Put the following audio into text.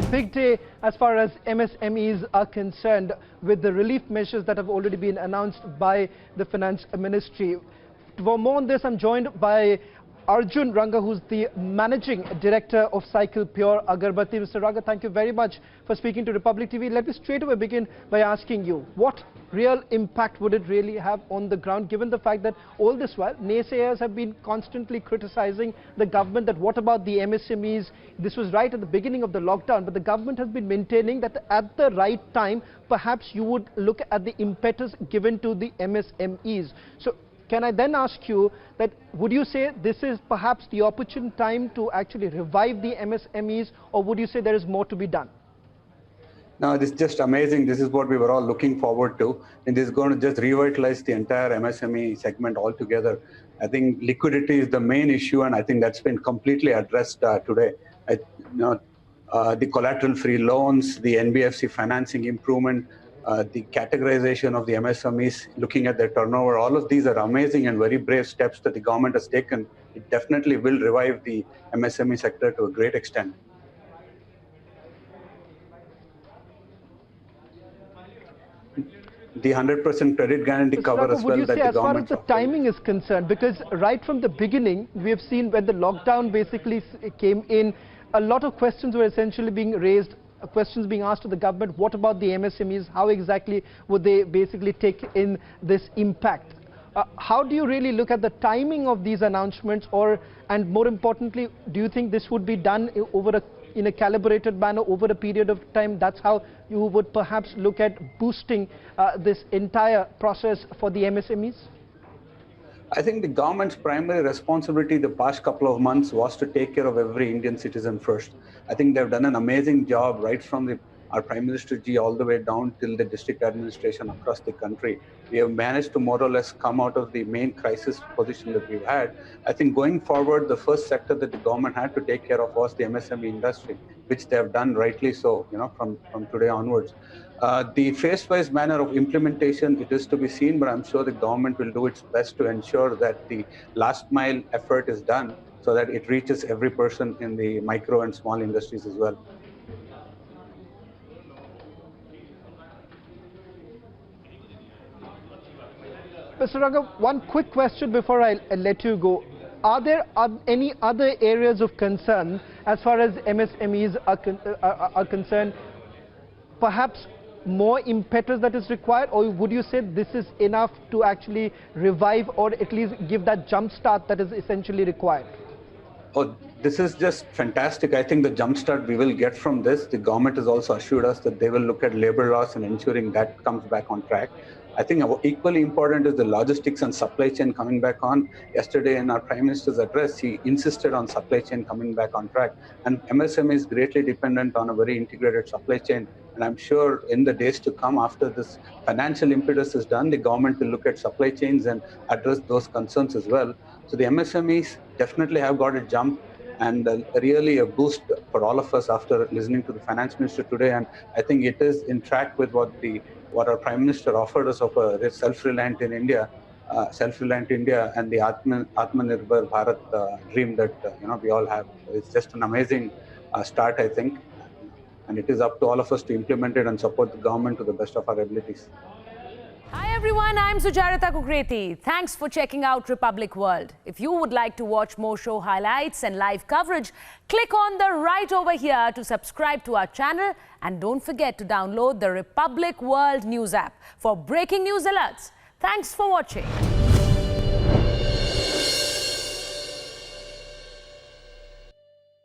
big day as far as MSMEs are concerned, with the relief measures that have already been announced by the Finance Ministry. For more on this, I'm joined by Arjun Ranga, who's the Managing Director of Cycle Pure Agarbatti. Mr. Ranga, thank you very much for speaking to Republic TV. Let me straight away begin by asking you, what real impact would it really have on the ground, given the fact that all this while naysayers have been constantly criticizing the government that what about the MSMEs? This was right at the beginning of the lockdown, but the government has been maintaining that at the right time, perhaps you would look at the impetus given to the MSMEs. So can I then ask you that would you say this is perhaps the opportune time to actually revive the MSMEs, or would you say there is more to be done? No, this is just amazing. This is what we were all looking forward to. And this is going to just revitalize the entire MSME segment altogether. I think liquidity is the main issue, and I think that's been completely addressed today. The collateral-free loans, the NBFC financing improvement, the categorization of the MSMEs, looking at their turnover, all of these are amazing and very brave steps that the government has taken. It definitely will revive the MSME sector to a great extent. The 100% credit guarantee cover as well that the government... As far as the timing is concerned, because right from the beginning, we have seen when the lockdown basically came in, a lot of questions were essentially being raised, questions being asked to the government. What about the MSMEs? How exactly would they basically take in this impact? How do you really look at the timing of these announcements, and more importantly, do you think this would be done in a calibrated manner over a period of time? That's how you would perhaps look at boosting this entire process for the MSMEs? I think the government's primary responsibility the past couple of months was to take care of every Indian citizen first. I think they've done an amazing job right from our Prime Minister Ji all the way down till the district administration across the country. We have managed to more or less come out of the main crisis position that we've had. I think going forward, the first sector that the government had to take care of was the MSME industry, which they have done rightly so, from today onwards. The phase-wise manner of implementation, it is to be seen, but I'm sure the government will do its best to ensure that the last mile effort is done so that it reaches every person in the micro and small industries as well. Mr. Ranga, one quick question before I let you go. Are there any other areas of concern as far as MSMEs are concerned? Perhaps more impetus that is required, or would you say this is enough to actually revive or at least give that jump start that is essentially required? Oh, this is just fantastic. I think the jumpstart we will get from this, the government has also assured us that they will look at labor laws and ensuring that comes back on track. I think equally important is the logistics and supply chain coming back on. Yesterday in our Prime Minister's address, he insisted on supply chain coming back on track. And MSME is greatly dependent on a very integrated supply chain. And I'm sure in the days to come after this financial impetus is done, the government will look at supply chains and address those concerns as well. So the MSMEs definitely have got a jump and really a boost for all of us after listening to the Finance Minister today. And I think it is in track with what our Prime Minister offered us of a self-reliant India and the Atmanirbhar Bharat dream that we all have. It's just an amazing start, I think, and it is up to all of us to implement it and support the government to the best of our abilities. Hi everyone, I'm Sucharita Kukreti. Thanks for checking out Republic World. If you would like to watch more show highlights and live coverage, click on the right over here to subscribe to our channel, and don't forget to download the Republic World News app for breaking news alerts. Thanks for watching.